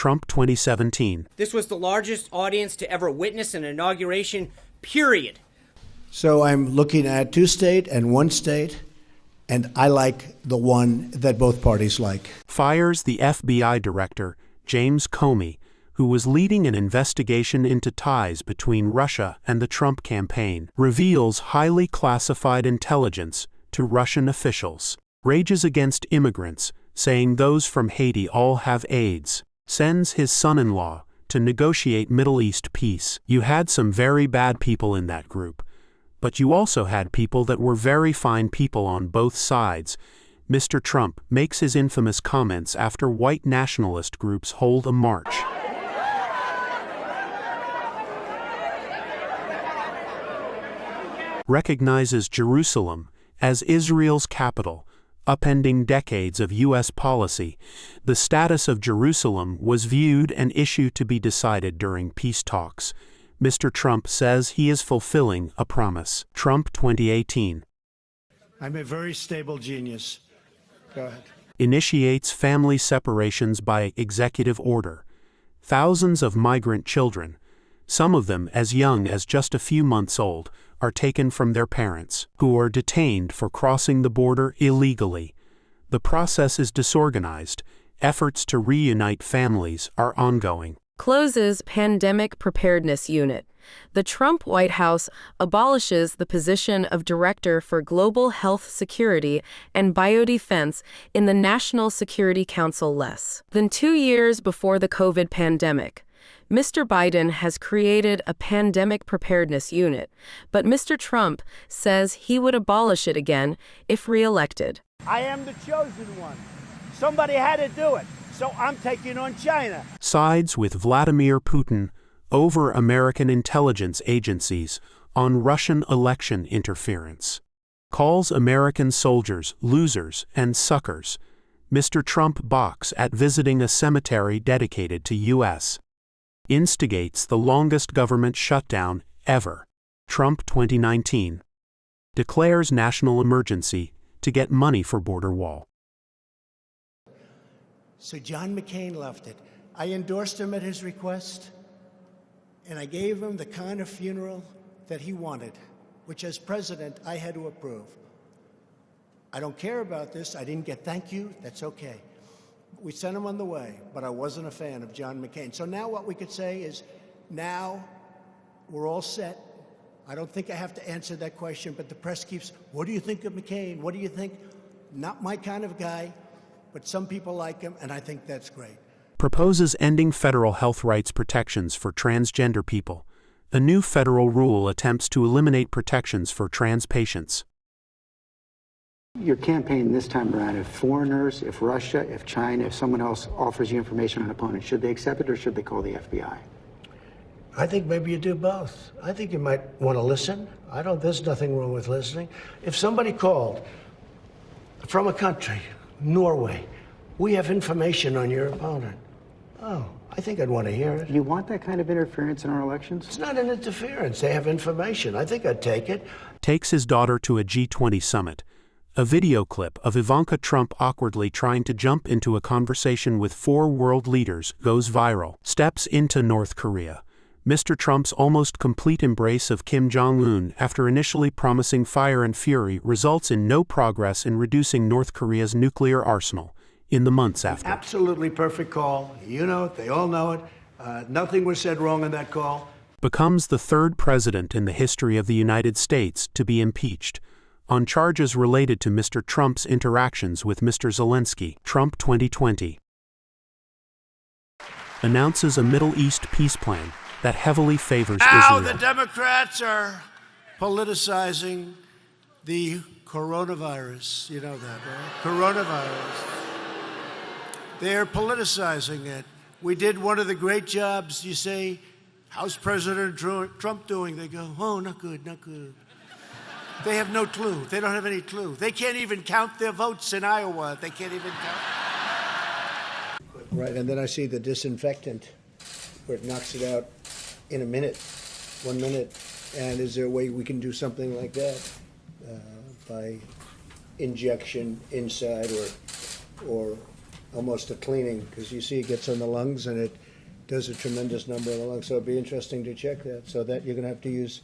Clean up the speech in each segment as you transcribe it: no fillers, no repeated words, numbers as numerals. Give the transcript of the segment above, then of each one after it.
Trump 2017. This was the largest audience to ever witness an inauguration, period. So I'm looking at 2 state and 1 state, and I like the one that both parties like. Fires the FBI director, James Comey, who was leading an investigation into ties between Russia and the Trump campaign. Reveals highly classified intelligence to Russian officials. Rages against immigrants, saying those from Haiti all have AIDS. Sends his son-in-law to negotiate Middle East peace. You had some very bad people in that group, but you also had people that were very fine people on both sides. Mr. Trump makes his infamous comments after white nationalist groups hold a march. Recognizes Jerusalem as Israel's capital, upending decades of U.S. policy. The status of Jerusalem was viewed an issue to be decided during peace talks. Mr. Trump says he is fulfilling a promise. Trump 2018. I'm a very stable genius. Go ahead. Initiates family separations by executive order. Thousands of migrant children, some of them as young as just a few months old, are taken from their parents, who are detained for crossing the border illegally. The process is disorganized. Efforts to reunite families are ongoing. Closes Pandemic Preparedness Unit. The Trump White House abolishes the position of Director for Global Health Security and Biodefense in the National Security Council less than 2 years before the COVID pandemic. Mr. Biden has created a pandemic preparedness unit, but Mr. Trump says he would abolish it again if reelected. I am the chosen one. Somebody had to do it, so I'm taking on China. Sides with Vladimir Putin over American intelligence agencies on Russian election interference. Calls American soldiers losers and suckers. Mr. Trump balks at visiting a cemetery dedicated to U.S. Instigates the longest government shutdown ever. Trump 2019. Declares national emergency to get money for border wall. So John McCain left it. I endorsed him at his request, and I gave him the kind of funeral that he wanted, which as president I had to approve. I don't care about this. I didn't get thank you. That's okay. We sent him on the way, but I wasn't a fan of John McCain. So now what we could say is, now we're all set. I don't think I have to answer that question, but the press keeps, what do you think of McCain? What do you think? Not my kind of guy, but some people like him, and I think that's great. Proposes ending federal health rights protections for transgender people. A new federal rule attempts to eliminate protections for trans patients. Your campaign this time around, if foreigners, if Russia, if China, if someone else offers you information on an opponent, should they accept it or should they call the FBI? I think maybe you do both. I think you might want to listen. There's nothing wrong with listening. If somebody called from a country, Norway, we have information on your opponent. Oh, I think I'd want to hear it. You want that kind of interference in our elections? It's not an interference. They have information. I think I'd take it. Takes his daughter to a G20 summit. A video clip of Ivanka Trump awkwardly trying to jump into a conversation with 4 world leaders goes viral. Steps into North Korea. Mr. Trump's almost complete embrace of Kim Jong-un after initially promising fire and fury results in no progress in reducing North Korea's nuclear arsenal in the months after. Absolutely perfect call. You know it. They all know it. Nothing was said wrong in that call. Becomes the 3rd president in the history of the United States to be impeached on charges related to Mr. Trump's interactions with Mr. Zelensky. Trump 2020. Announces a Middle East peace plan that heavily favors Now Israel. the Democrats are politicizing the coronavirus. You know that, right? Coronavirus. They're politicizing it. We did one of the great jobs. You say, how's President Trump doing? They go, oh, not good, not good. They have no clue. They don't have any clue. They can't even count their votes in Iowa. They can't even count. Right, and then I see the disinfectant where it knocks it out in a minute, 1 minute. And is there a way we can do something like that by injection inside or almost a cleaning, because you see it gets on the lungs and it does a tremendous number of the lungs. So it'd be interesting to check that. So that you're going to have to use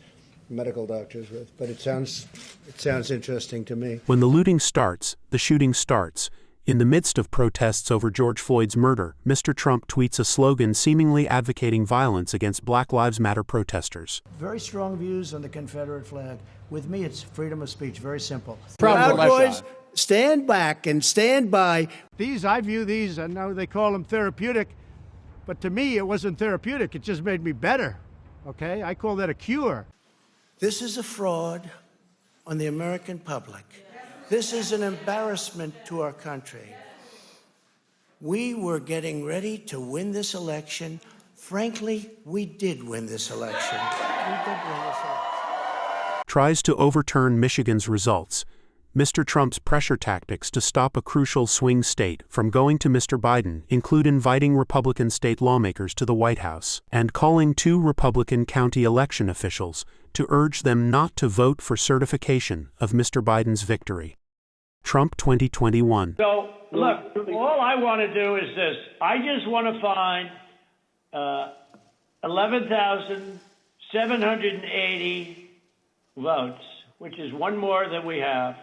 medical doctors with. But it sounds interesting to me. When the looting starts, the shooting starts. In the midst of protests over George Floyd's murder, Mr. Trump tweets a slogan seemingly advocating violence against Black Lives Matter protesters. Very strong views on the Confederate flag. With me, it's freedom of speech. Very simple. Proud boys, stand back and stand by. I view these, I know they call them therapeutic, but to me it wasn't therapeutic. It just made me better. Okay? I call that a cure. This is a fraud on the American public. This is an embarrassment to our country. We were getting ready to win this election. Frankly, we did win this election. Tries to overturn Michigan's results. Mr. Trump's pressure tactics to stop a crucial swing state from going to Mr. Biden include inviting Republican state lawmakers to the White House and calling 2 Republican county election officials to urge them not to vote for certification of Mr. Biden's victory. Trump 2021. So, look, all I want to do is this. I just want to find 11,780 votes, which is one more than we have,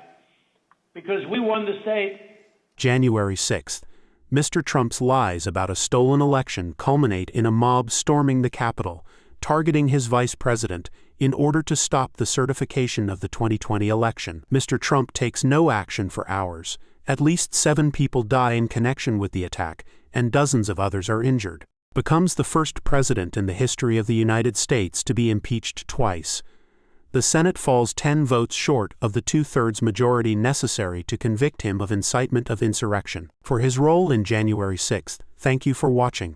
because we won the state. January 6th. Mr. Trump's lies about a stolen election culminate in a mob storming the Capitol, targeting his vice president in order to stop the certification of the 2020 election. Mr. Trump takes no action for hours. At least 7 people die in connection with the attack, and dozens of others are injured. Becomes the first president in the history of the United States to be impeached twice. The Senate falls 10 votes short of the 2/3 majority necessary to convict him of incitement of insurrection. For his role in January 6th, thank you for watching.